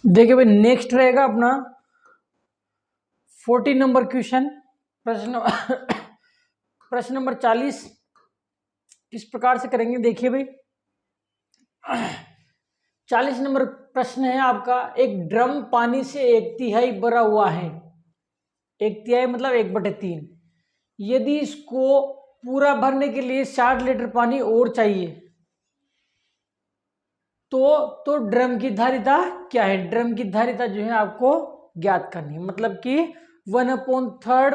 देखिए भाई, नेक्स्ट रहेगा अपना 40 नंबर क्वेश्चन। प्रश्न प्रश्न नंबर 40 किस प्रकार से करेंगे देखिए भाई। 40 नंबर प्रश्न है आपका, एक ड्रम पानी से 1/3 भरा हुआ है। 1/3 मतलब 1/3। यदि इसको पूरा भरने के लिए 60 लीटर पानी और चाहिए तो ड्रम की धारिता क्या है? ड्रम की धारिता जो है आपको ज्ञात करनी है। मतलब कि 1/3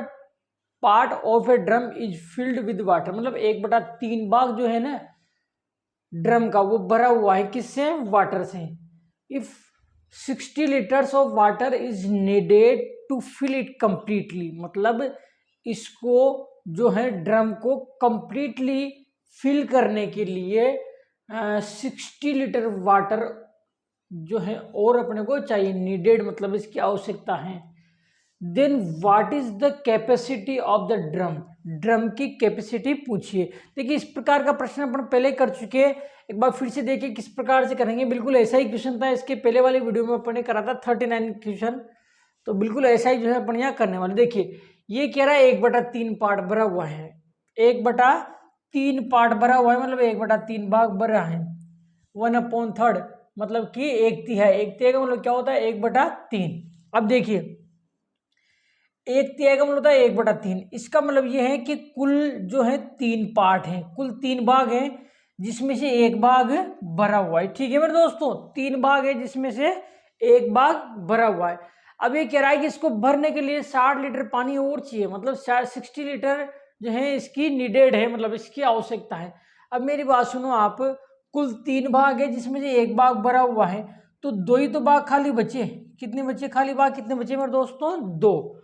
part of A drum is filled with water, मतलब 1/3 भाग जो है ना ड्रम का वो भरा हुआ है किससे? वाटर से। If 60 litres of water is needed to fill it completely, मतलब इसको जो है ड्रम को कंप्लीटली फिल करने के लिए 60 लीटर वाटर जो है और अपने को चाहिए। नीडेड मतलब इसकी आवश्यकता है। Then what is the capacity of the drum, drum की कैपेसिटी पूछिए। देखिए इस प्रकार का प्रश्न अपन पहले कर चुके हैं, एक बार फिर से देखिए किस प्रकार से करेंगे। बिल्कुल ऐसा ही क्वेश्चन था, इसके पहले वाली वीडियो में अपन ने करा था 39 क्वेश्चन, तो बिल्कुल ऐसा ही जो है अपन यहाँ करने वाले। देखिए ये कह रहा है 1/3 पार्ट भरा हुआ है, 1/3 पार्ट भरा हुआ है, मतलब 1/3 भाग भरा है। 1/3 मतलब कि 1/3, 1/3 का मतलब क्या होता है? 1/3। अब देखिए 1/3 का मतलब होता है 1/3। इसका मतलब ये है कि कुल जो है 3 पार्ट है, कुल 3 भाग है, जिसमें से एक भाग भरा हुआ है। ठीक है मेरे दोस्तों, 3 भाग है जिसमें से एक भाग भरा हुआ है। अब ये कह रहा है कि इसको भरने के लिए 60 लीटर पानी और चाहिए, मतलब 60 लीटर जो है इसकी नीडेड है, मतलब इसकी आवश्यकता है। अब मेरी बात सुनो आप, कुल 3 भाग है जिसमें से एक भाग भरा हुआ है, तो 2 ही तो भाग खाली बचे। कितने बचे खाली भाग? कितने बचे मेरे दोस्तों? 2।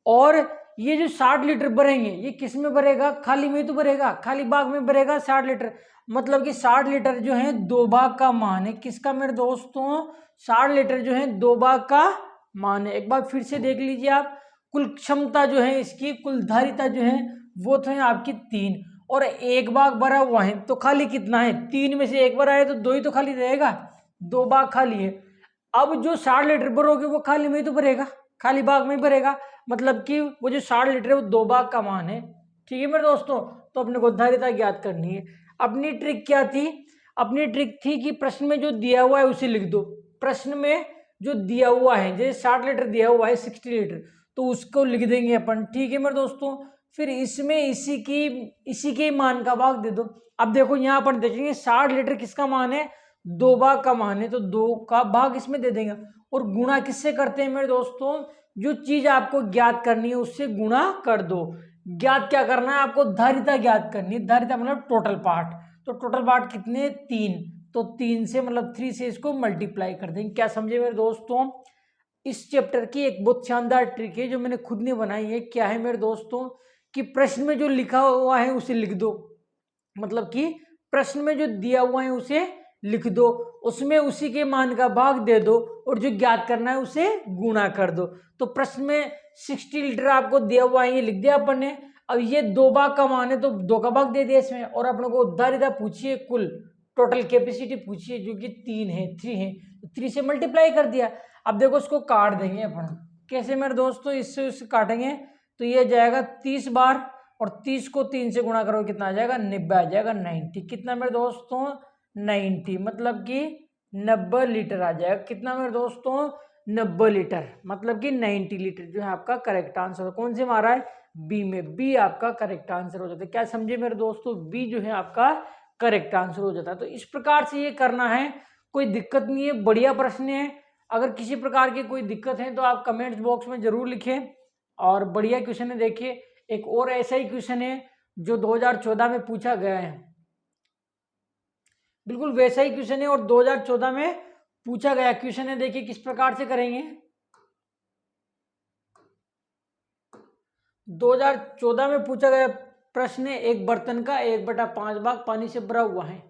और ये जो 60 लीटर भरेंगे ये किस में भरेगा? खाली में तो भरेगा, खाली भाग में भरेगा 60 लीटर। मतलब कि 60 लीटर जो है 2 भाग का मान है। किसका मेरे दोस्तों? 60 लीटर जो है 2 भाग का मान है। एक बार फिर से देख लीजिए आप, कुल क्षमता जो है इसकी, कुल धारिता जो है वो तो है आपकी 3, और एक भाग भरा हुआ है, तो खाली कितना है? 3 में से एक भरा है तो 2 ही तो खाली रहेगा, 2 भाग खाली है। अब जो 60 लीटर भरोगे वो खाली में ही तो भरेगा, खाली भाग में ही भरेगा, मतलब कि वो जो 60 लीटर है वो 2 भाग का मान है। ठीक है मेरे दोस्तों, तो अपने को धारिता ज्ञात करनी है। अपनी ट्रिक क्या थी? अपनी ट्रिक थी कि प्रश्न में जो दिया हुआ है उसे लिख दो। प्रश्न में जो दिया हुआ है, जैसे 60 लीटर दिया हुआ है 60 लीटर, तो उसको लिख देंगे अपन। ठीक है मेरे दोस्तों, फिर इसमें इसी के मान का भाग दे दो। अब देखो यहाँ पर देखेंगे 60 लीटर किसका मान है? 2 भाग का मान है, तो 2 का भाग इसमें दे देंगे। और गुणा किससे करते हैं मेरे दोस्तों? जो चीज आपको ज्ञात करनी है उससे गुणा कर दो। ज्ञात क्या करना है आपको? धारिता ज्ञात करनी है। धारिता मतलब टोटल पार्ट, तो टोटल पार्ट कितने? 3, तो 3 से मतलब 3 से इसको मल्टीप्लाई कर देंगे। क्या समझे मेरे दोस्तों? इस चैप्टर की एक बहुत शानदार ट्रिक है जो मैंने खुद ने बनाई है। क्या है मेरे दोस्तों? कि प्रश्न में जो लिखा हुआ है उसे लिख दो, मतलब कि प्रश्न में जो दिया हुआ है उसे लिख दो, उसमें उसी के मान का भाग दे दो, और जो ज्ञात करना है उसे गुणा कर दो। तो प्रश्न में 60 लीटर आपको दिया हुआ है, ये लिख दिया अपन ने। अब ये 2 भाग का मान है तो 2 का भाग दे दिया इसमें, और अपने को धारिता पूछिए, कुल टोटल कैपेसिटी पूछिए जो कि 3 है, 3 है, तो 3 से मल्टीप्लाई कर दिया। अब देखो इसको काट देंगे अपन। कैसे मेरे दोस्तों? इससे काटेंगे तो ये जाएगा 30 बार, और 30 को 3 से गुणा करो कितना आ जाएगा? 90 आ जाएगा। 90 कितना मेरे दोस्तों? 90 मतलब कि 90 लीटर आ जाएगा। कितना मेरे दोस्तों? 90 लीटर, मतलब कि 90 लीटर जो है आपका करेक्ट आंसर। कौन से मारा है? बी में। बी आपका करेक्ट आंसर हो जाता है। क्या समझे मेरे दोस्तों? बी जो है आपका करेक्ट आंसर हो जाता है। तो इस प्रकार से ये करना है, कोई दिक्कत नहीं है, बढ़िया प्रश्न है। अगर किसी प्रकार की कोई दिक्कत है तो आप कमेंट्स बॉक्स में जरूर लिखें, और बढ़िया क्वेश्चन है। देखिए एक और ऐसा ही क्वेश्चन है जो 2014 में पूछा गया है, बिल्कुल वैसा ही क्वेश्चन है, और 2014 में पूछा गया क्वेश्चन है। देखिए किस प्रकार से करेंगे। 2014 में पूछा गया प्रश्न है, एक बर्तन का 1/5 भाग पानी से भरा हुआ है।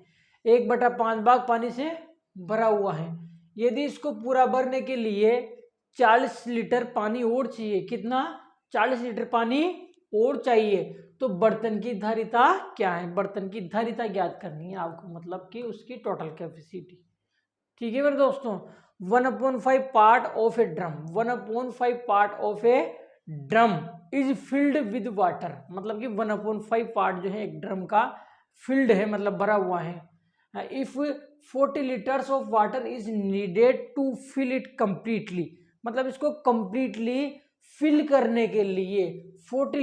1/5 भाग पानी से भरा हुआ है। यदि इसको पूरा भरने के लिए 40 लीटर पानी और चाहिए, कितना? 40 लीटर पानी और चाहिए, तो बर्तन की धारिता क्या है? बर्तन की धारिता ज्ञात करनी है आपको, मतलब कि उसकी टोटल कैपेसिटी। ठीक है मेरे दोस्तों, 1/5 part of A drum, 1/5 part of A drum is filled with water, मतलब कि 1/5 पार्ट जो है एक ड्रम का फिल्ड है, मतलब भरा हुआ है। If 40 litres of water is needed to fill it completely, मतलब इसको कंप्लीटली फिल करने के लिए 40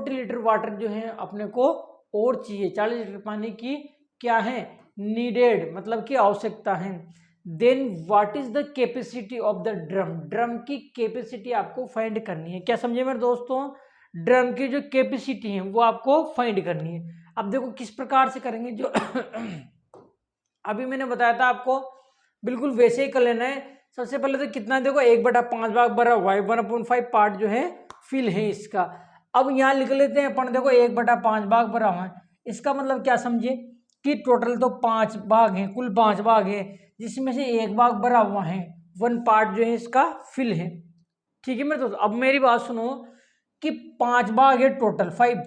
लीटर वाटर जो है अपने को और चाहिए, 40 लीटर पानी की क्या है नीडेड, मतलब कि आवश्यकता है। Then what is the capacity of the drum, drum की कैपेसिटी आपको फाइंड करनी है। क्या समझे मेरे दोस्तों, ड्रम की जो कैपेसिटी है वो आपको फाइंड करनी है। अब देखो किस प्रकार से करेंगे, जो अभी मैंने बताया था आपको बिल्कुल वैसे ही कर लेना है। सबसे पहले तो कितना देखो 1/5 भाग भरा हुआ है, 1/5 पार्ट जो है फिल है इसका। अब यहाँ लिख लेते हैं अपन, देखो 1/5 भाग भरा हुआ है, इसका मतलब क्या समझे कि टोटल तो 5 भाग हैं, कुल 5 भाग है, जिसमें से 1 भाग भरा हुआ है, 1 पार्ट जो है इसका फिल है। ठीक है मेरे दोस्त, अब मेरी बात सुनो कि 5 भाग है टोटल 5,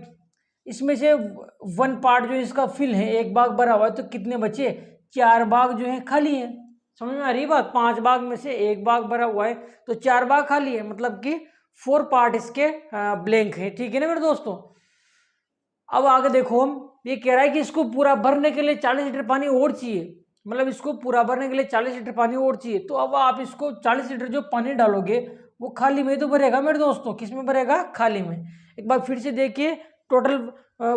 इसमें से 1 पार्ट जो है इसका फिल है, 1 भाग भरा हुआ है, तो कितने बचे 4 भाग जो है खाली है। समझ में आ रही बात, 5 भाग में से 1 भाग भरा हुआ है तो 4 भाग खाली है, मतलब कि 4 पार्ट इसके ब्लैंक है। ठीक है ना मेरे दोस्तों, अब आगे देखो ये कह रहा है कि इसको पूरा भरने के लिए 40 लीटर पानी और चाहिए, मतलब इसको पूरा भरने के लिए 40 लीटर पानी और चाहिए। तो अब आप इसको 40 लीटर जो पानी डालोगे वो खाली में तो भरेगा मेरे दोस्तों, किस में भरेगा खाली में। एक बार फिर से देखिए, टोटल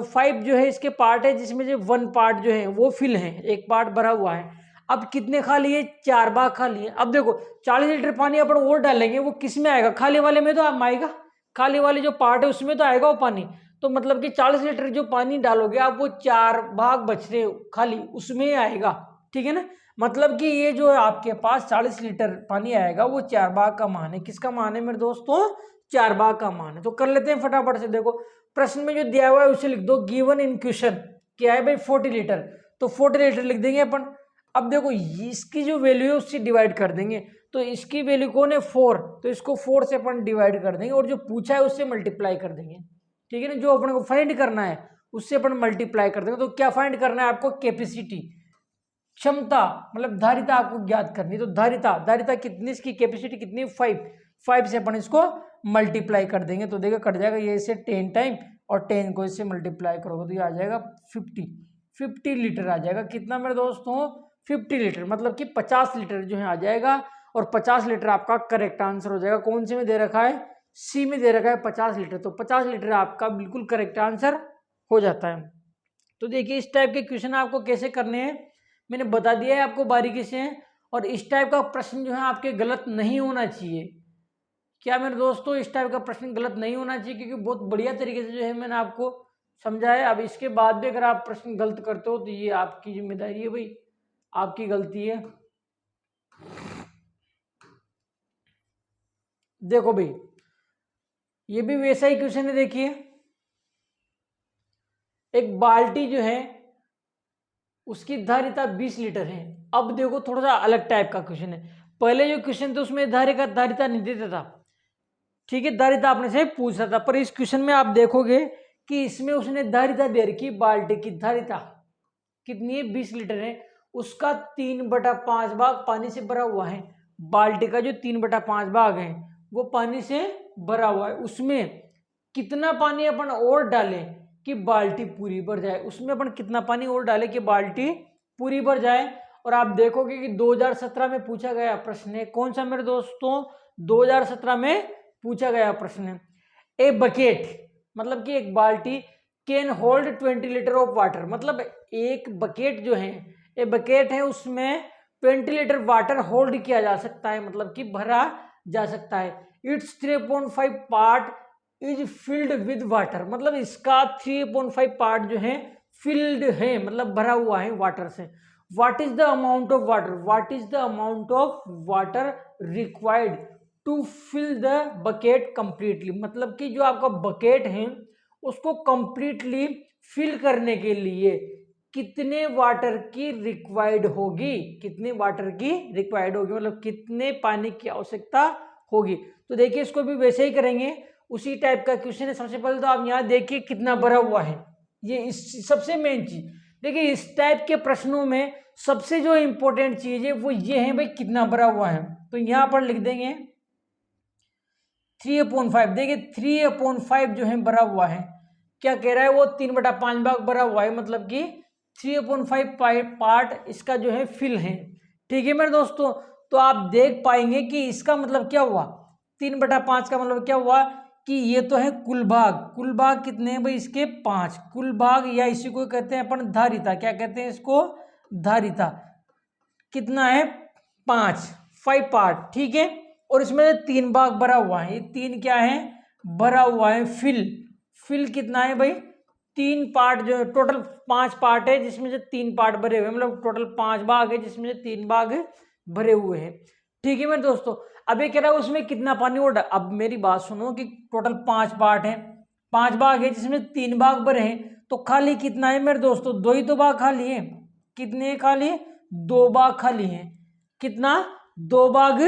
5 जो है इसके पार्ट है, जिसमें से 1 पार्ट जो है वो फिल है, 1 पार्ट भरा हुआ है। अब कितने खाली है 4 भाग खाली है। अब देखो 40 लीटर पानी अपन और डालेंगे, वो किस में आएगा खाली वाले में तो आप आएगा, खाली वाले जो पार्ट है उसमें तो आएगा वो पानी। तो मतलब कि 40 लीटर जो पानी डालोगे आप, वो 4 भाग बच रहे खाली उसमें आएगा। ठीक है ना, मतलब कि ये जो आपके पास 40 लीटर पानी आएगा वो 4 भाग का मान है। किसका मान है मेरे दोस्तों, 4 भाग का मान है। तो कर लेते हैं फटाफट से, देखो प्रश्न में जो दिया हुआ है उसे लिख दो, गिवन इन क्वेश्चन क्या है भाई 40 लीटर, तो 40 लीटर लिख देंगे अपन। अब देखो इसकी जो वैल्यू है उससे डिवाइड कर देंगे, तो इसकी वैल्यू कौन है 4, तो इसको 4 से अपन डिवाइड कर देंगे, और जो पूछा है उससे मल्टीप्लाई कर देंगे। ठीक है ना, जो अपने को फाइंड करना है उससे अपन मल्टीप्लाई कर देंगे। तो क्या फाइंड करना है आपको, कैपेसिटी, क्षमता, मतलब धारिता आपको ज्ञात करनी। तो धारिता कितनी, इसकी कैपेसिटी कितनी 5 से अपन इसको मल्टीप्लाई कर देंगे, तो देखो कट जाएगा ये इससे 10 टाइम, और 10 को इससे मल्टीप्लाई करोगे तो ये आ जाएगा 50 लीटर आ जाएगा। कितना मेरे दोस्तों 50 लीटर, मतलब कि 50 लीटर जो है आ जाएगा, और 50 लीटर आपका करेक्ट आंसर हो जाएगा। कौन से में दे रखा है, सी में दे रखा है 50 लीटर, तो 50 लीटर आपका बिल्कुल करेक्ट आंसर हो जाता है। तो देखिए इस टाइप के क्वेश्चन आपको कैसे करने हैं मैंने बता दिया है आपको बारीकी से, और इस टाइप का प्रश्न जो है आपके गलत नहीं होना चाहिए। क्या मेरे दोस्तों, इस टाइप का प्रश्न गलत नहीं होना चाहिए, क्योंकि बहुत बढ़िया तरीके से जो है मैंने आपको समझाया। अब इसके बाद भी अगर आप प्रश्न गलत करते हो तो ये आपकी जिम्मेदारी है भाई, आपकी गलती है। देखो भाई ये भी वैसा ही क्वेश्चन है, देखिए एक बाल्टी जो है उसकी धारिता 20 लीटर है। अब देखो थोड़ा सा अलग टाइप का क्वेश्चन है, पहले जो क्वेश्चन था उसमें धारिता नहीं देता था, ठीक है, धारिता आपने से पूछ रहा था, पर इस क्वेश्चन में आप देखोगे कि इसमें उसने धारिता दे रखी, बाल्टी की धारिता कितनी है 20 लीटर है, उसका 3/5 भाग पानी से भरा हुआ है। बाल्टी का जो 3/5 भाग है वो पानी से भरा हुआ है, उसमें कितना पानी अपन और डालें कि बाल्टी पूरी भर जाए, उसमें अपन कितना पानी और डालें कि बाल्टी पूरी भर जाए। और आप देखोगे कि 2017 में पूछा गया प्रश्न है, कौन सा मेरे दोस्तों 2017 में पूछा गया प्रश्न है। ए बकेट, मतलब कि एक बाल्टी can hold 20 litre of water, मतलब एक बकेट जो है, ये बकेट है उसमें 20 लीटर वाटर होल्ड किया जा सकता है, मतलब कि भरा जा सकता है। It's 3.5 part is filled with water, मतलब इसका 3.5 पार्ट जो है फिल्ड है, मतलब भरा हुआ है वाटर से। What is the amount of water, what is the amount of water required to fill the bucket completely, मतलब कि जो आपका बकेट है उसको कंप्लीटली फिल करने के लिए कितने वाटर की रिक्वायर्ड होगी, कितने वाटर की रिक्वायर्ड होगी, मतलब कितने पानी की आवश्यकता होगी। तो देखिए इसको भी वैसे ही करेंगे, उसी टाइप का क्वेश्चन है। सबसे पहले तो आप यहाँ देखिए कितना भरा हुआ है, ये इस सबसे मेन चीज, देखिए इस टाइप के प्रश्नों में सबसे जो इंपॉर्टेंट चीज है वो ये है भाई कितना भरा हुआ है। तो यहां पर लिख देंगे 3/5। देखिए 3/5 जो है भरा हुआ है, क्या कह रहा है वो 3/5 भाग भरा हुआ है, मतलब कि 3/5 पार्ट इसका जो है फिल है। ठीक है मेरे दोस्तों, तो आप देख पाएंगे कि इसका मतलब क्या हुआ, 3/5 का मतलब क्या हुआ कि ये तो है कुल भाग। कुल भाग कितने हैं भाई इसके 5 कुल भाग, या इसी को कहते हैं अपन धारिता। क्या कहते हैं इसको, धारिता। कितना है 5 पार्ट। ठीक है, और इसमें 3 भाग भरा हुआ है। ये 3 क्या है भरा हुआ है फिल। फिल कितना है भाई 3 पार्ट, जो टोटल 5 पार्ट है जिसमें से 3 पार्ट भरे हुए, मतलब टोटल 5 भाग है जिसमें से 3 भाग भरे हुए हैं। ठीक है मेरे दोस्तों, अब ये कह रहा है उसमें कितना पानी और अब मेरी बात सुनो कि टोटल 5 पार्ट है, 5 भाग है जिसमें 3 भाग भरे हैं, तो खाली कितना है मेरे दोस्तों, 2 ही तो भाग खाली है। कितने खाली, 2 भाग खाली है। कितना, 2 भाग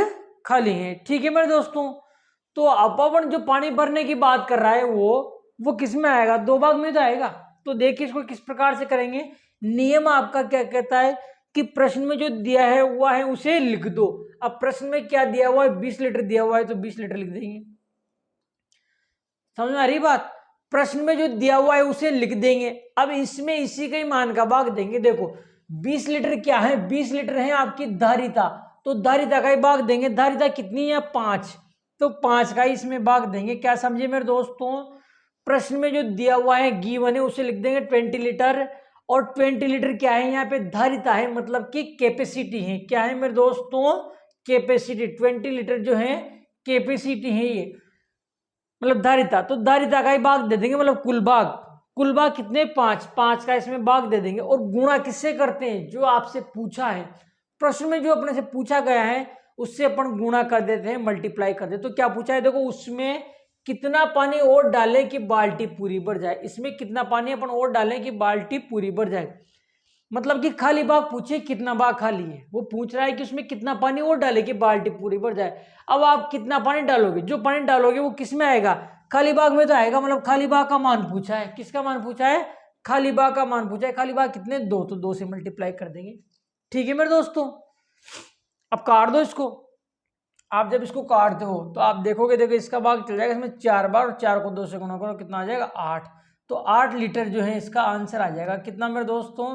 खाली है। ठीक है मेरे दोस्तों, तो अब अपन जो पानी भरने की बात कर रहा है वो किस में आएगा, 2 भाग में तो आएगा। तो देखिए इसको किस प्रकार से करेंगे। नियम आपका क्या कहता है कि प्रश्न में जो दिया है हुआ है उसे लिख दो। अब प्रश्न में क्या दिया हुआ है, 20 लीटर दिया हुआ है तो 20 लीटर लिख देंगे। समझ में आ रही बात, प्रश्न में जो दिया हुआ है उसे लिख देंगे। अब इसमें इसी का ही मान का भाग देंगे। देखो 20 लीटर क्या है, 20 लीटर है आपकी धारिता, तो धारिता का ही भाग देंगे। धारिता कितनी है 5, तो 5 का ही इसमें भाग देंगे। क्या समझे मेरे दोस्तों, प्रश्न में जो दिया हुआ है गिवन है उसे लिख देंगे 20 लीटर, और 20 लीटर क्या है यहाँ पे धारिता है, मतलब कि कैपेसिटी है। क्या है मेरे दोस्तों, कैपेसिटी। 20 लीटर जो है कैपेसिटी है ये, मतलब धारिता। तो धारिता का ही भाग दे देंगे, मतलब कुल भाग। कुल भाग कितने 5, 5 का इसमें भाग दे देंगे। और गुणा किससे करते हैं, जो आपसे पूछा है प्रश्न में, जो अपने से पूछा गया है उससे अपन गुणा कर देते हैं, मल्टीप्लाई कर देते। तो क्या पूछा है देखो, उसमें कितना पानी और डालें कि बाल्टी पूरी भर जाए। इसमें कितना पानी अपन और डालें कि बाल्टी पूरी भर जाए, मतलब कि खाली भाग पूछे कितना भाग खाली है, वो पूछ रहा है कि उसमें कितना पानी और डाले कि बाल्टी पूरी भर जाए। अब आप कितना पानी डालोगे, जो पानी डालोगे वो किस में आएगा, खाली भाग में तो आएगा। मतलब खाली भाग का मान पूछा है, किसका मान पूछा है, खाली भाग का मान पूछा है। खाली भाग कितने 2, तो 2 से मल्टीप्लाई कर देंगे। ठीक है मेरे दोस्तों, अब काट दो इसको। आप जब इसको काटते हो तो आप देखोगे, देखो इसका भाग चल जाएगा इसमें 4 बार, और 4 को 2 से गुणा करो कितना आ जाएगा 8। तो 8 लीटर जो है इसका आंसर आ जाएगा। कितना मेरे दोस्तों,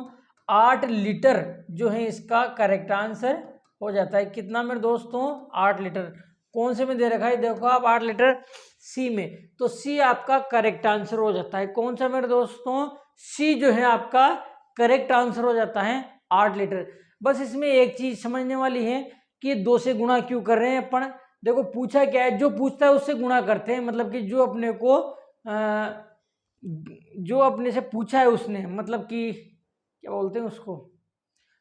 8 लीटर जो है इसका करेक्ट आंसर हो जाता है। कितना मेरे दोस्तों, 8 लीटर। कौन से में दे रखा है, देखो आप 8 लीटर सी में, तो सी आपका करेक्ट आंसर हो जाता है। कौन सा मेरे दोस्तों, सी जो है आपका करेक्ट आंसर हो जाता है 8 लीटर। बस इसमें एक चीज समझने वाली है कि 2 से गुणा क्यों कर रहे हैं अपन। देखो पूछा क्या है, जो पूछता है उससे गुणा करते हैं, मतलब कि जो अपने को जो अपने से पूछा है उसने, मतलब कि क्या बोलते हैं उसको,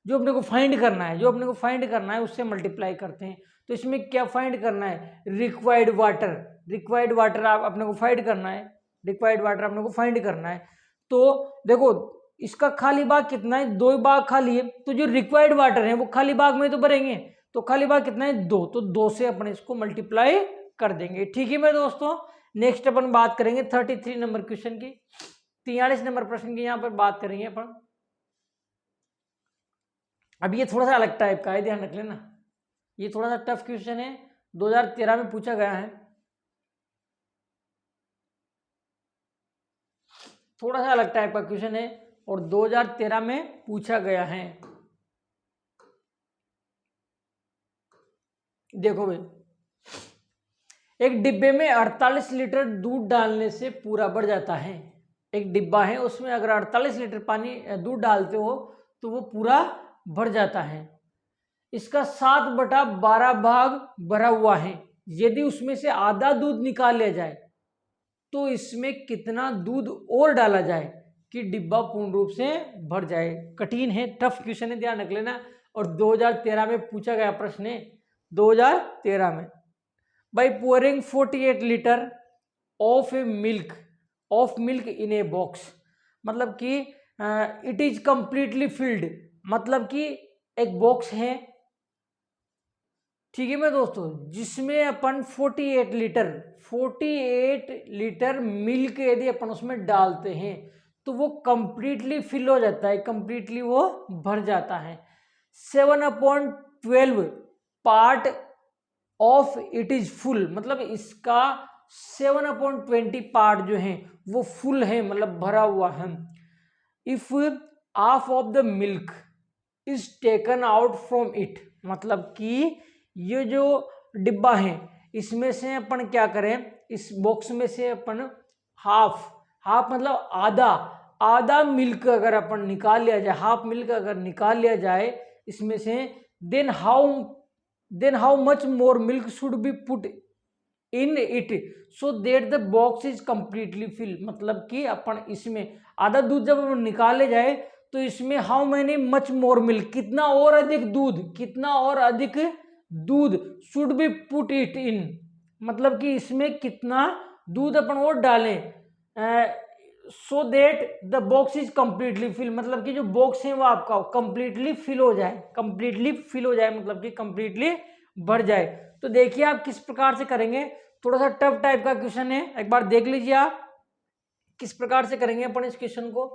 जो अपने को फाइंड करना है, जो अपने को फाइंड करना है उससे मल्टीप्लाई करते हैं। तो इसमें क्या फाइंड करना है, रिक्वायर्ड वाटर। रिक्वायर्ड वाटर आप अपने को फाइंड करना है, रिक्वायर्ड वाटर अपने को फाइंड करना है। तो देखो इसका खाली भाग कितना है, 2 भाग खाली है, तो जो रिक्वायर्ड वाटर है वो खाली भाग में तो भरेंगे। तो खाली भाग कितना है 2, तो 2 से अपन इसको मल्टीप्लाई कर देंगे। ठीक है मेरे दोस्तों, नेक्स्ट अपन बात करेंगे 33 नंबर क्वेश्चन की, 43 नंबर प्रश्न की यहाँ पर बात करेंगे अपन। अब ये थोड़ा सा अलग टाइप का है, ध्यान रख लेना, ये थोड़ा सा टफ क्वेश्चन है, 2013 में पूछा गया है। थोड़ा सा अलग टाइप का क्वेश्चन है और 2013 में पूछा गया है। देखो भाई, एक डिब्बे में 48 लीटर दूध डालने से पूरा भर जाता है। एक डिब्बा है, उसमें अगर 48 लीटर पानी दूध डालते हो तो वो पूरा भर जाता है। इसका 7/12 भाग भरा हुआ है। यदि उसमें से आधा दूध निकाल लिया जाए तो इसमें कितना दूध और डाला जाए कि डिब्बा पूर्ण रूप से भर जाए। कठिन है, टफ क्वेश्चन है, ध्यान रख लेना। और 2013 में पूछा गया प्रश्न है, 2013 में। By pouring 48 litre of milk in a box, मतलब कि इट इज कंप्लीटली फिल्ड, मतलब कि एक बॉक्स है, ठीक है मेरे दोस्तों, जिसमें अपन 48 लीटर मिल्क यदि अपन उसमें डालते हैं तो वो कंप्लीटली फिल हो जाता है, कंप्लीटली वो भर जाता है। 7/12 part of it is full, मतलब इसका 7/20 पार्ट जो है वो फुल है, मतलब भरा हुआ है। If half of the milk is taken out from it, मतलब कि ये जो डिब्बा है इसमें से अपन क्या करें, इस बॉक्स में से अपन हाफ मतलब आधा मिल्क अगर अपन निकाल लिया जाए, हाफ मिल्क अगर निकाल लिया जाए इसमें से, then how much more milk should be put in it so that the box is completely fill, मतलब कि अपन इसमें आधा दूध जब निकाले जाए तो इसमें how many much more milk, कितना और अधिक दूध should be put it in, मतलब कि इसमें कितना दूध अपन और डालें so that the box is completely fill, मतलब कि जो बॉक्स है वो आपका कंप्लीटली फिल हो जाए, मतलब कि कंप्लीटली भर जाए। तो देखिए आप किस प्रकार से करेंगे, थोड़ा सा टफ टाइप का क्वेश्चन है, एक बार देख लीजिए आप किस प्रकार से करेंगे अपन इस क्वेश्चन को।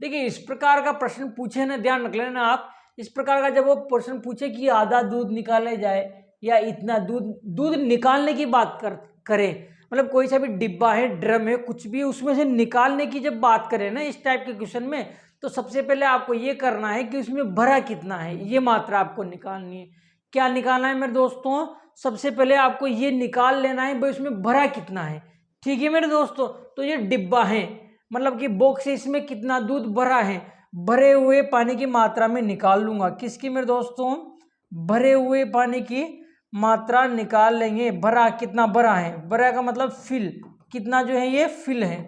देखिए इस प्रकार का प्रश्न पूछे ना, ध्यान रख लेना आप, इस प्रकार का जब वो प्रश्न पूछे कि आधा दूध निकाले जाए या इतना दूध निकालने की बात करें, मतलब कोई सा भी डिब्बा है, ड्रम है, कुछ भी, उसमें से निकालने की जब बात करें ना इस टाइप के क्वेश्चन में, तो सबसे पहले आपको ये करना है कि उसमें भरा कितना है, ये मात्रा आपको निकालनी है। क्या निकालना है मेरे दोस्तों, सबसे पहले आपको ये निकाल लेना है भाई उसमें भरा कितना है। ठीक है मेरे दोस्तों, तो ये डिब्बा है, मतलब कि बॉक्स है, इसमें कितना दूध भरा है, भरे हुए पानी की मात्रा में निकाल लूंगा। किसकी मेरे दोस्तों, भरे हुए पानी की मात्रा निकाल लेंगे। भरा कितना भरा है, भरा का मतलब फिल, कितना जो है ये फिल है।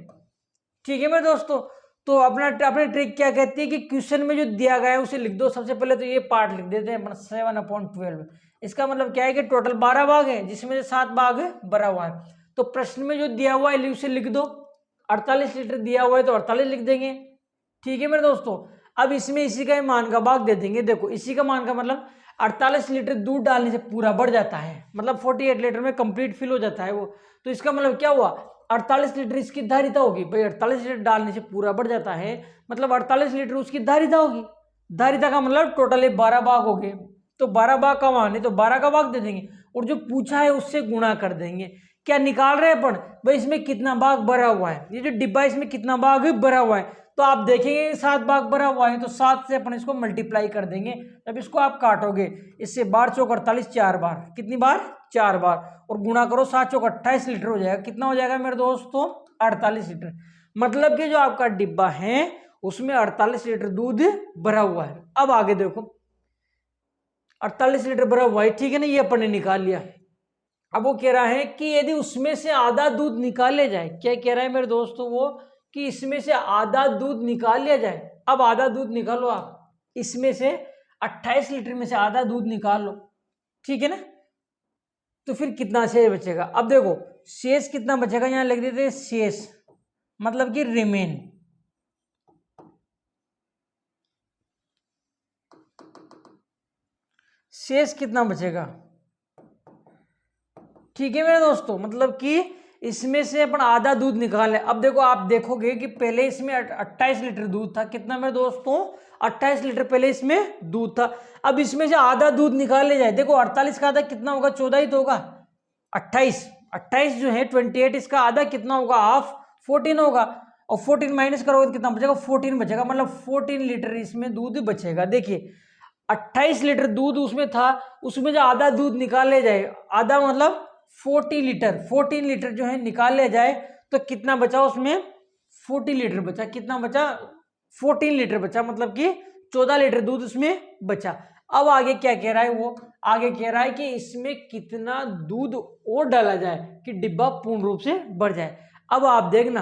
ठीक है मेरे दोस्तों, तो अपनी ट्रिक क्या कहती है कि क्वेश्चन में जो दिया गया है उसे लिख दो। सबसे पहले तो ये पार्ट लिख देते हैं अपन 7/12, इसका मतलब क्या है कि टोटल 12 भाग है जिसमें से 7 भाग भरा हुआ है। तो प्रश्न में जो दिया हुआ है उसे लिख दो, 48 लीटर दिया हुआ है तो 48 लिख देंगे। ठीक है मेरे दोस्तों, अब इसमें इसी का मान का भाग दे देंगे। देखो इसी का मान का मतलब 48 लीटर दूध डालने से पूरा बढ़ जाता है, मतलब 48 लीटर में कंप्लीट फिल हो जाता है वो। तो इसका मतलब क्या हुआ, 48 लीटर इसकी धारिता होगी भाई, 48 लीटर डालने से पूरा बढ़ जाता है, मतलब 48 लीटर उसकी धारिता होगी। धारिता का मतलब टोटल 12 भाग हो गए, तो 12 भाग का मान है तो 12 का भाग दे देंगे और जो पूछा है उससे गुणा कर देंगे। क्या निकाल रहे हैं अपन भाई, इसमें कितना भाग भरा हुआ है, ये जो डिब्बा इसमें कितना भाग भरा हुआ है, तो आप देखेंगे 7 भाग भरा हुआ है तो 7 से अपन इसको मल्टीप्लाई कर देंगे। जब इसको आप काटोगे इससे 12 चौक 48, 4 बार, कितनी बार, 4 बार, और गुणा करो 7 चौक 28 लीटर हो जाएगा। कितना हो जाएगा मेरे दोस्तों, 48 लीटर। मतलब कि जो आपका डिब्बा है उसमें 48 लीटर दूध भरा हुआ है। अब आगे देखो 48 लीटर भरा हुआ है, ठीक है ना, ये अपन ने निकाल लिया। अब वो कह रहा है कि यदि उसमें से आधा दूध निकाले जाए, क्या कह रहा है मेरे दोस्तों वो, कि इसमें से आधा दूध निकाल लिया जाए। अब आधा दूध निकालो आप, इसमें से 28 लीटर में से आधा दूध निकाल लो, ठीक है ना, तो फिर कितना शेष बचेगा। अब देखो शेष कितना बचेगा, यहां लिख देते हैं शेष, मतलब कि रिमेन। शेष कितना बचेगा, ठीक है मेरे दोस्तों, मतलब कि इसमें से अपन आधा दूध निकाल लें। अब देखो आप देखोगे कि पहले इसमें 28 लीटर दूध था, कितना मेरे दोस्तों, 28 लीटर पहले इसमें दूध था। अब इसमें से आधा दूध निकाल ले जाए, देखो 48 का आधा कितना होगा, 14 ही तो होगा। 28 जो है 28, इसका आधा कितना होगा, हाफ 14 होगा, और 14 माइनस करोगे तो कितना बचेगा, 14 बचेगा, मतलब 14 लीटर इसमें दूध बचेगा। देखिए 28 लीटर दूध उसमें था, उसमें जो आधा दूध निकाल ले जाए, आधा मतलब 14 लीटर जो है निकाल लिया जाए तो कितना बचा उसमें, 40 लीटर बचा। कितना बचा, 14 लीटर बचा, मतलब कि 14 लीटर दूध उसमें बचा। अब आगे क्या कह रहा है वो, आगे कह रहा है कि इसमें कितना दूध और डाला जाए कि डिब्बा पूर्ण रूप से भर जाए। अब आप देखना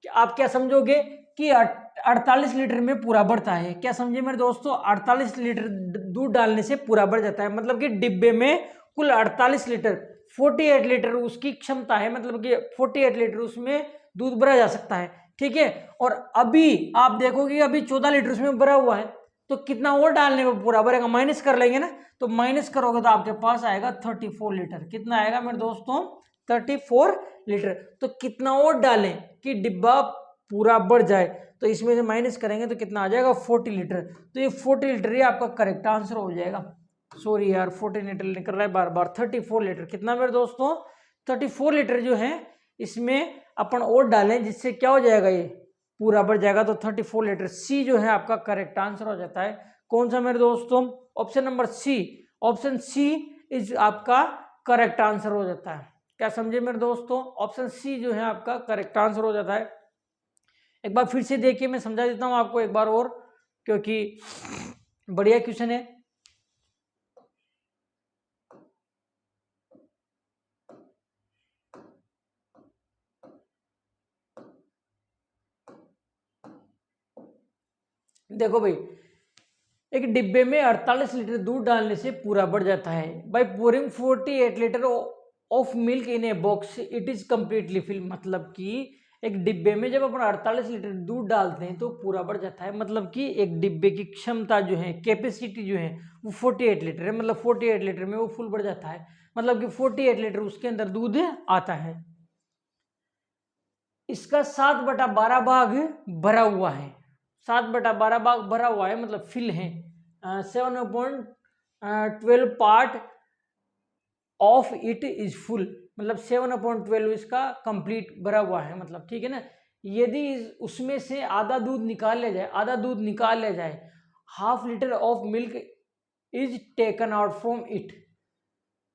आप क्या समझोगे कि 48 लीटर में पूरा बढ़ता है। क्या समझे मेरे दोस्तों, 48 लीटर दूध डालने से पूरा बढ़ जाता है, मतलब कि डिब्बे में कुल 48 लीटर, 48 लीटर उसकी क्षमता है, मतलब कि 48 लीटर उसमें दूध भरा जा सकता है, ठीक है। और अभी आप देखोगे अभी 14 लीटर उसमें भरा हुआ है, तो कितना और डालने में पूरा भरेगा, माइनस कर लेंगे ना, तो माइनस करोगे तो आपके पास आएगा 34 लीटर। कितना आएगा मेरे दोस्तों, 34 लीटर। तो कितना और डालें कि डिब्बा पूरा बढ़ जाए, तो इसमें से माइनस करेंगे तो कितना आ जाएगा 40 लीटर। तो ये 40 लीटर ये आपका करेक्ट आंसर हो जाएगा। सॉरी यार 14 लीटर निकल रहा है बार बार, 34 लीटर। कितना मेरे दोस्तों 34 लीटर जो है इसमें अपन और डालें जिससे क्या हो जाएगा ये पूरा भर जाएगा। तो 34 लीटर सी जो है आपका करेक्ट आंसर हो जाता है। कौन सा मेरे दोस्तों option number C, option C is आपका करेक्ट आंसर हो जाता है। क्या समझे मेरे दोस्तों, ऑप्शन सी जो है आपका करेक्ट आंसर हो जाता है। एक बार फिर से देखिए मैं समझा देता हूं आपको एक बार और, क्योंकि बढ़िया क्वेश्चन है। देखो भाई, एक डिब्बे में 48 लीटर दूध डालने से पूरा बढ़ जाता है। By pouring 48 litre of milk in a box it is completely fill. मतलब कि एक डिब्बे में जब अपन 48 लीटर दूध डालते हैं तो पूरा बढ़ जाता है। मतलब कि एक डिब्बे की क्षमता जो है, कैपेसिटी जो है वो 48 लीटर है। मतलब 48 लीटर में वो फुल बढ़ जाता है। मतलब कि 48 लीटर उसके अंदर दूध आता है। इसका 7/12 भाग भरा हुआ है। 7/12 भाग भरा हुआ है मतलब फिल है। 7/12 part of it is full. मतलब 7/12 इसका कंप्लीट भरा हुआ है। मतलब ठीक है ना। यदि उसमें से आधा दूध निकाल लिया जाए, आधा दूध निकाल लिया जाए, half litre of milk is taken out from it,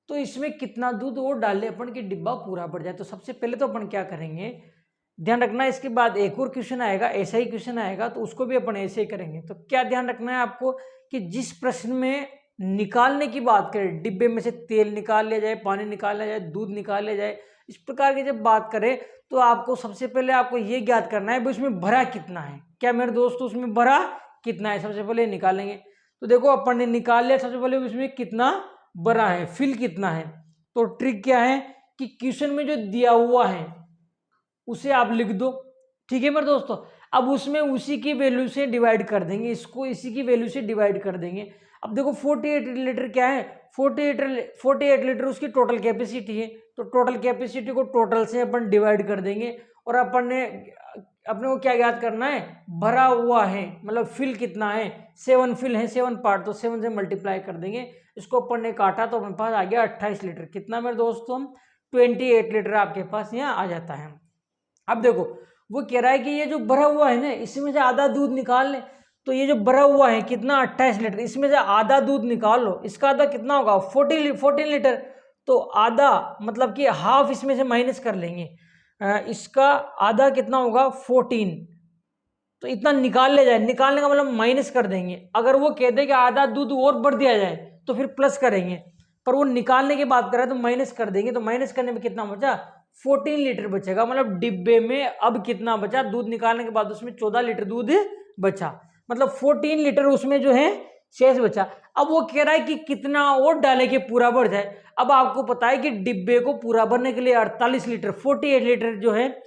तो इसमें कितना दूध और डाले अपन कि डिब्बा पूरा भर जाए। तो सबसे पहले तो अपन क्या करेंगे, ध्यान रखना। इसके बाद एक और क्वेश्चन आएगा, ऐसा ही क्वेश्चन आएगा तो उसको भी अपन ऐसे ही करेंगे। तो क्या ध्यान रखना है आपको कि जिस प्रश्न में निकालने की बात करें, डिब्बे में से तेल निकाल लिया जाए, पानी निकाल लिया जाए, दूध निकाल लिया जाए, इस प्रकार की जब बात करें तो आपको सबसे पहले आपको ये ज्ञात करना है उसमें भरा कितना है। क्या मेरे दोस्तों उसमें भरा कितना है, सबसे पहले निकालेंगे। तो देखो अपन ने निकाल लिया, सबसे पहले उसमें कितना भरा है, फिल कितना है। तो ट्रिक क्या है कि क्वेश्चन में जो दिया हुआ है उसे आप लिख दो। ठीक है मेरे दोस्तों। अब उसमें उसी की वैल्यू से डिवाइड कर देंगे, इसको इसी की वैल्यू से डिवाइड कर देंगे। अब देखो 48 लीटर क्या है, 48 लीटर उसकी टोटल कैपेसिटी है। तो टोटल कैपेसिटी को टोटल से अपन डिवाइड कर देंगे और अपने को क्या याद करना है, भरा हुआ है मतलब फिल कितना है, 7 फिल है, 7 पार्ट, तो 7 से मल्टीप्लाई कर देंगे। इसको अपन ने काटा तो अपने पास आ गया 28 लीटर। कितना मेरे दोस्तों 28 लीटर आपके पास यहाँ आ जाता है। अब देखो वो कह रहा है कि ये जो भरा हुआ है ना इसमें से आधा दूध निकाल ले। तो ये जो भरा हुआ है कितना 28 लीटर, इसमें से आधा दूध निकाल लो। इसका आधा कितना होगा 14 लीटर। तो आधा मतलब कि हाफ इसमें से माइनस कर लेंगे। इसका आधा कितना होगा 14। तो इतना निकाल ले जाए, निकालने का मतलब माइनस कर देंगे। अगर वो कह दे कि आधा दूध और बढ़ दिया जाए तो फिर प्लस करेंगे, पर वो निकालने की बात कर रहा है तो माइनस कर देंगे। तो माइनस करने में कितना बचा 14 लीटर बचेगा। मतलब डिब्बे में अब कितना बचा, दूध निकालने के बाद उसमें 14 लीटर दूध बचा। मतलब 14 लीटर उसमें जो है शेष बचा। अब वो कह रहा है कि कितना और डाले के पूरा भर जाए। अब आपको पता है कि डिब्बे को पूरा भरने के लिए 48 लीटर 48 लीटर जो है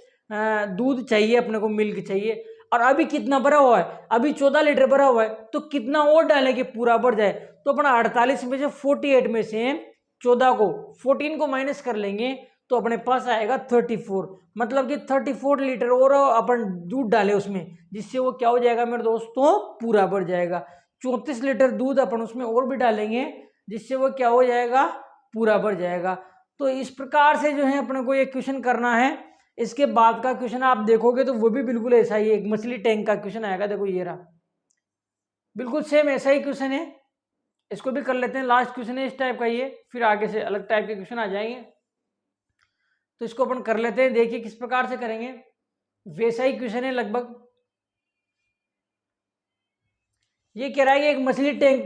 दूध चाहिए, अपने को मिल्क चाहिए। और अभी कितना भरा हुआ है, अभी 14 लीटर भरा हुआ है। तो कितना और डाले कि पूरा भर जाए। तो अपना 48 में से 48 में से 14 को 14 को माइनस कर लेंगे तो अपने पास आएगा 34। मतलब कि 34 लीटर और अपन दूध डाले उसमें, जिससे वो क्या हो जाएगा मेरे दोस्तों पूरा भर जाएगा। 34 लीटर दूध अपन उसमें और भी डालेंगे जिससे वो क्या हो जाएगा पूरा भर जाएगा। तो इस प्रकार से जो है अपने को ये क्वेश्चन करना है। इसके बाद का क्वेश्चन आप देखोगे तो वो भी बिल्कुल ऐसा ही है, एक मछली टैंक का क्वेश्चन आएगा। देखो ये रहा, बिल्कुल सेम ऐसा ही क्वेश्चन है। इसको भी कर लेते हैं, लास्ट क्वेश्चन है इस टाइप का ये, फिर आगे से अलग टाइप के क्वेश्चन आ जाएंगे। तो इसको अपन कर लेते हैं, देखिए किस प्रकार से करेंगे। वैसा ही क्वेश्चन है लगभग। ये कह रहा है कि एक मछली टैंक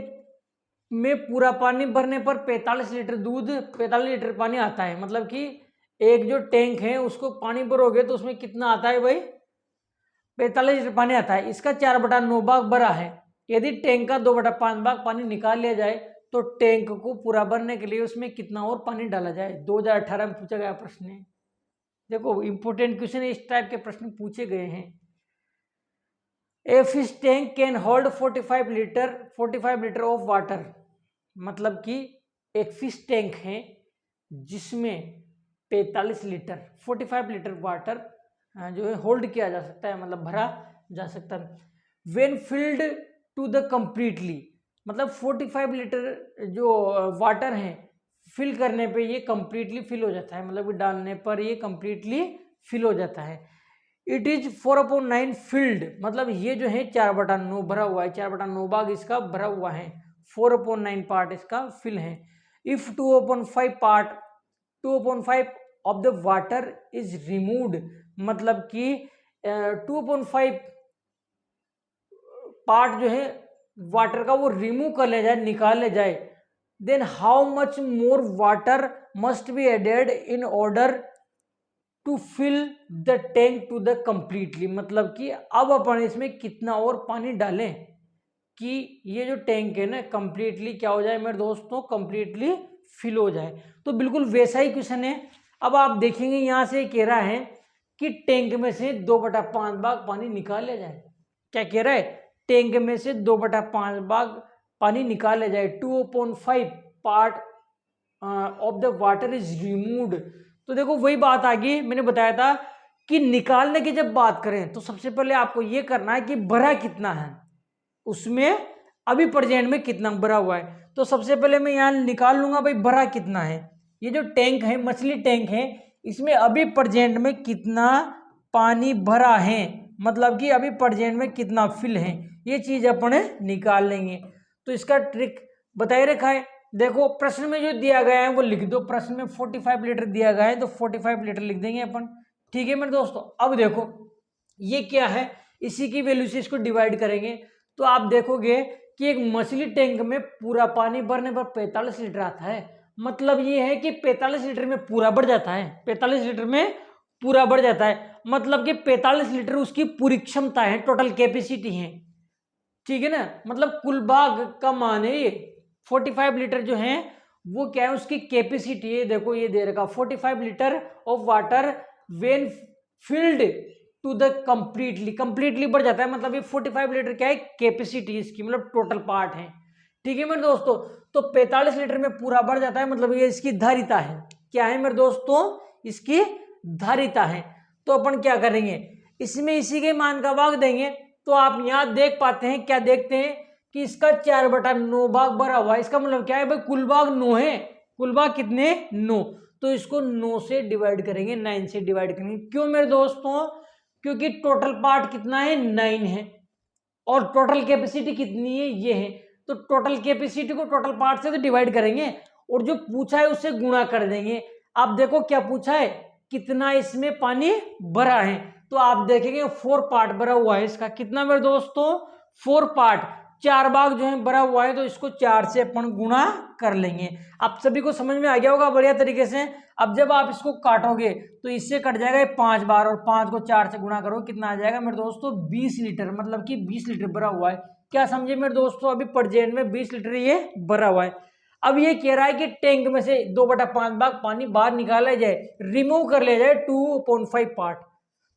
में पूरा पानी भरने पर 45 लीटर दूध 45 लीटर पानी आता है। मतलब कि एक जो टैंक है उसको पानी भरोगे तो उसमें कितना आता है भाई 45 लीटर पानी आता है। इसका 4/9 भाग भरा है। यदि टैंक का 2/5 भाग पानी निकाल लिया जाए तो टैंक को पूरा भरने के लिए उसमें कितना और पानी डाला जाए। 2018 में पूछा गया प्रश्न है। देखो इंपोर्टेंट क्वेश्चन है, इस टाइप के प्रश्न पूछे गए हैं। A fish tank can hold 45 litre of water. मतलब कि एक फिश टैंक है जिसमें 45 लीटर 45 लीटर वाटर जो है होल्ड किया जा सकता है, मतलब भरा जा सकता है। When filled to the completely, मतलब 45 लीटर जो वाटर है फिल करने पे ये कंप्लीटली फिल हो जाता है, मतलब डालने पर ये कंप्लीटली फिल हो जाता है। इट इज 4/9 फिल्ड, मतलब ये जो है 4/9 भरा हुआ है, 4/9 भाग इसका भरा हुआ है, 4/9 पार्ट इसका फिल है। If 2/5 part 2/5 of the water is removed, मतलब कि 2/5 पार्ट जो है वाटर का वो रिमूव कर ले जाए, निकाल ले जाए, then how much more water must be added in order to fill the tank to the completely, मतलब कि अब अपन इसमें कितना और पानी डालें कि ये जो टैंक है ना कंप्लीटली क्या हो जाए मेरे दोस्तों, कंप्लीटली फिल हो जाए। तो बिल्कुल वैसा ही क्वेश्चन है। अब आप देखेंगे यहाँ से कह रहा है कि टैंक में से 2/5 भाग पानी निकाल लिया जाए। क्या कह रहा है, टैंक में से 2/5 भाग पानी निकाल लिया जाए, 2/5 part of the water is removed. तो देखो वही बात आ गई, मैंने बताया था कि निकालने की जब बात करें तो सबसे पहले आपको ये करना है कि भरा कितना है, उसमें अभी प्रेजेंट में कितना भरा हुआ है। तो सबसे पहले मैं यहाँ निकाल लूंगा भाई भरा कितना है। ये जो टैंक है, मछली टैंक है, इसमें अभी प्रेजेंट में कितना पानी भरा है, मतलब कि अभी प्रेजेंट में कितना फिल है, ये चीज अपन निकाल लेंगे। तो इसका ट्रिक बताए रखा है, देखो प्रश्न में जो दिया गया है वो लिख दो। प्रश्न में 45 लीटर दिया गया है तो 45 लीटर लिख देंगे अपन, ठीक है मेरे दोस्तों। अब देखो ये क्या है, इसी की वैल्यू से इसको डिवाइड करेंगे तो आप देखोगे कि एक मछली टैंक में पूरा पानी भरने पर 45 लीटर आता है, मतलब ये है कि 45 लीटर में पूरा भर जाता है, 45 लीटर में पूरा भर जाता है, मतलब कि 45 लीटर उसकी पूरी क्षमता है, टोटल कैपेसिटी है, ठीक है ना। मतलब कुल भाग का मान है ये 45 लीटर जो है वो क्या है उसकी कैपेसिटी है। देखो ये दे रखा 45 litre of water when filled to the completely बढ़ जाता है, मतलब ये 45 लीटर क्या है कैपेसिटी इसकी, मतलब टोटल पार्ट है, ठीक है मेरे दोस्तों। तो 45 लीटर में पूरा बढ़ जाता है, मतलब ये इसकी धारिता है। क्या है मेरे दोस्तों, इसकी धारिता है। तो अपन क्या करेंगे, इसमें इसी के मान का भाग देंगे। तो आप यहां देख पाते हैं, क्या देखते हैं कि इसका 4/9 भाग भरा हुआ है, इसका मतलब क्या है भाई कुल भाग 9 है, कुल भाग कितने 9, तो इसको 9 से डिवाइड करेंगे, 9 से डिवाइड करेंगे। क्यों मेरे दोस्तों, क्योंकि टोटल पार्ट कितना है 9 है और टोटल कैपेसिटी कितनी है ये है, तो टोटल कैपेसिटी को टोटल पार्ट से तो डिवाइड करेंगे और जो पूछा है उससे गुणा कर देंगे। आप देखो क्या पूछा है, कितना इसमें पानी भरा है, तो आप देखेंगे 4 पार्ट भरा हुआ है इसका, कितना मेरे दोस्तों 4 पार्ट, 4 भाग जो है भरा हुआ है, तो इसको 4 से अपन गुणा कर लेंगे। आप सभी को समझ में आ गया होगा बढ़िया तरीके से। अब जब आप इसको काटोगे तो इससे कट जाएगा 5 बार और 5 को 4 से गुणा करो, कितना आ जाएगा मेरे दोस्तों 20 लीटर, मतलब कि 20 लीटर भरा हुआ है। क्या समझे मेरे दोस्तों, अभी प्रेजेंट में 20 लीटर ये भरा हुआ है। अब ये कह रहा है कि टैंक में से 2/5 भाग पानी बाहर निकाला जाए, रिमूव कर लिया जाए 2/5 पार्ट।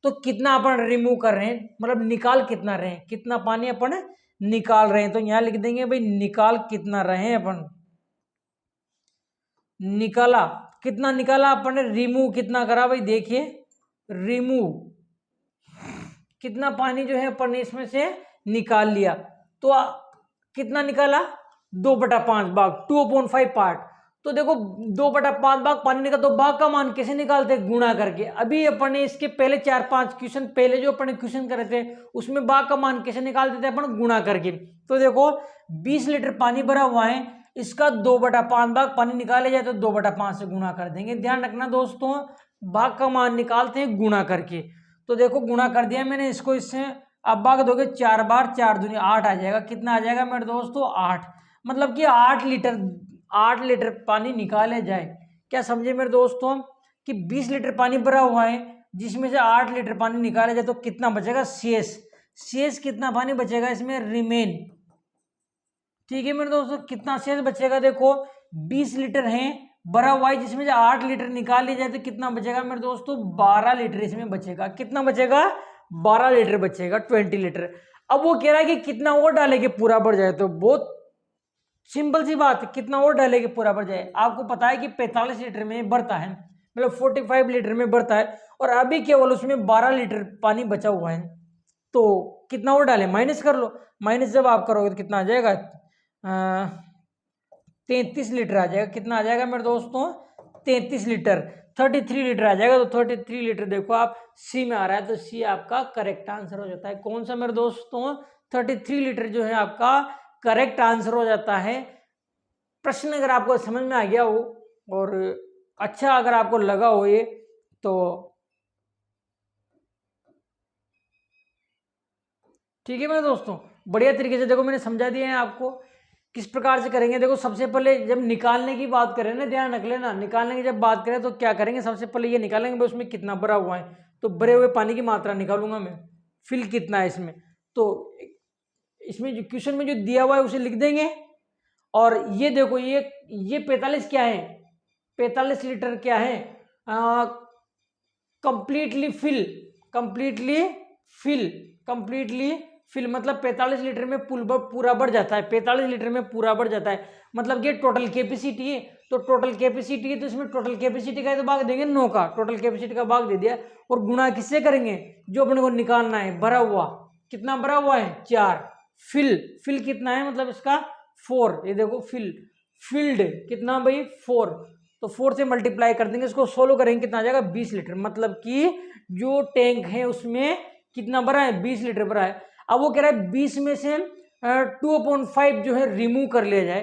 तो कितना अपन रिमूव कर रहे हैं, मतलब निकाल कितना रहे हैं, कितना पानी अपन निकाल रहे हैं, तो यहां लिख देंगे भाई निकाल कितना रहे हैं अपन, निकाला कितना, निकाला अपन ने, रिमूव कितना करा भाई, देखिए रिमूव कितना पानी जो है अपन ने इसमें से निकाल लिया, तो कितना निकाला 2/5 भाग, 2/5 पार्ट। तो देखो 2/5 भाग पानी निकाल, तो भाग का मान कैसे निकालते हैं, गुणा करके। अभी अपन ने इसके पहले 4-5 क्वेश्चन पहले जो अपन ने क्वेश्चन करे थे उसमें भाग का मान कैसे निकालते थे अपन, गुणा करके। तो देखो 20 लीटर पानी भरा हुआ है, इसका 2/5 भाग पानी निकाले जाए तो 2/5 से गुणा कर देंगे। ध्यान रखना दोस्तों, भाग का मान निकालते हैं गुणा करके। तो देखो गुणा कर दिया मैंने इसको इससे, अब भाग दोगे 4 बार, 4 दूनी 8 आ जाएगा, कितना आ जाएगा मेरे दोस्तों 8, मतलब कि 8 लीटर पानी निकाले जाए। क्या समझे मेरे दोस्तों कि 20 लीटर पानी भरा हुआ है जिसमें से 8 लीटर पानी निकाले जाए तो कितना बचेगा, शेष कितना पानी बचेगा इसमें, रिमेन, ठीक है मेरे दोस्तों। कितना शेष बचेगा, देखो 20 लीटर है भरा हुआ है जिसमें से 8 लीटर निकाल लिया जाए तो कितना बचेगा मेरे दोस्तों, 12 लीटर इसमें बचेगा। कितना बचेगा, 12 लीटर बचेगा, 20 लीटर। अब वो कह रहा है कि कितना और डालेंगे पूरा बढ़ जाए, तो बहुत सिंपल सी बात, कितना और डालेंगे पूरा बढ़ जाए। आपको पता है कि 45 लीटर में बढ़ता है, मतलब 45 लीटर में बढ़ता है, और अभी केवल उसमें 12 लीटर पानी बचा हुआ है, तो कितना और डालें, माइनस कर लो। माइनस जब आप करोगे तो कितना आ जाएगा, 33 लीटर आ जाएगा। कितना आ जाएगा मेरे दोस्तों, 33 लीटर, 33 लीटर आ जाएगा। तो 33 लीटर देखो आप सी में आ रहा है, तो सी आपका करेक्ट आंसर हो जाता है। कौन सा मेरे दोस्तों, 33 लीटर जो है आपका करेक्ट आंसर हो जाता है। प्रश्न अगर आपको समझ में आ गया हो और अच्छा अगर आपको लगा हो ये, तो ठीक है मेरे दोस्तों, बढ़िया तरीके से देखो मैंने समझा दिया है आपको किस प्रकार से करेंगे। देखो सबसे पहले जब निकालने की बात करें ना, ध्यान रख लेना, निकालने की जब बात करें तो क्या करेंगे, सबसे पहले ये निकालेंगे भाई उसमें कितना भरा हुआ है, तो भरे हुए पानी की मात्रा निकालूंगा मैं, फिल कितना है इसमें। तो इसमें जो क्वेश्चन में जो दिया हुआ है उसे लिख देंगे। और ये देखो ये 45 क्या है, 45 लीटर क्या है, completely fill, completely fill, completely fill मतलब 45 लीटर में पूरा भर जाता है, 45 लीटर में पूरा भर जाता है, मतलब ये टोटल कैपेसिटी है। तो टोटल कैपेसिटी है तो इसमें टोटल कैपेसिटी का तो भाग देंगे 9 का, टोटल कैपेसिटी का भाग दे दिया, और गुणा किससे करेंगे, जो अपने को निकालना है भरा हुआ, कितना भरा हुआ है 4, फिल कितना है मतलब इसका 4, ये देखो फिल्ड कितना भाई 4, तो 4 से मल्टीप्लाई कर देंगे, इसको सोल्व करेंगे कितना आ जाएगा 20 लीटर, मतलब कि जो टैंक है उसमें कितना भरा है 20 लीटर भरा है। अब वो कह रहा है 20 में से 2/5 जो है रिमूव कर लिया जाए,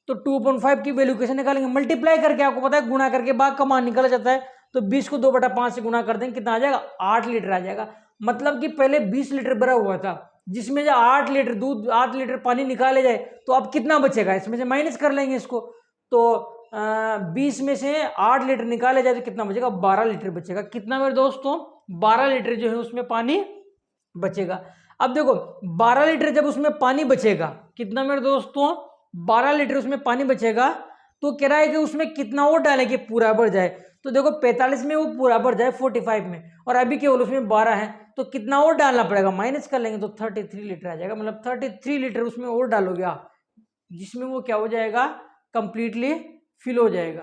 तो 2/5 की वैल्यू कैसे निकालेंगे, मल्टीप्लाई करके, आपको पता है गुणा करके भाग का मान निकल जाता है। तो 20 को 2/5 से गुणा कर देंगे, कितना आ जाएगा 8 लीटर आ जाएगा। मतलब कि पहले 20 लीटर भरा हुआ था, जिसमें जो 8 लीटर दूध 8 लीटर पानी निकाले जाए, तो अब कितना बचेगा, इसमें से माइनस कर लेंगे इसको। तो 20 में से 8 लीटर निकाले जाए तो कितना बचेगा 12 लीटर बचेगा। कितना मेरे दोस्तों 12 लीटर जो है उसमें पानी बचेगा। अब देखो 12 लीटर जब उसमें पानी बचेगा, कितना मेरे दोस्तों 12 लीटर उसमें पानी बचेगा, तो कह रहा है कि उसमें कितना और डालें कि पूरा भर जाए। तो देखो 45 में वो पूरा भर जाए 45 में, और अभी केवल उसमें 12 है, तो कितना और डालना पड़ेगा, माइनस कर लेंगे तो 33 लीटर आ जाएगा। मतलब 33 लीटर उसमें और डालोगे आप, जिसमें वो क्या हो जाएगा कंप्लीटली फिल हो जाएगा।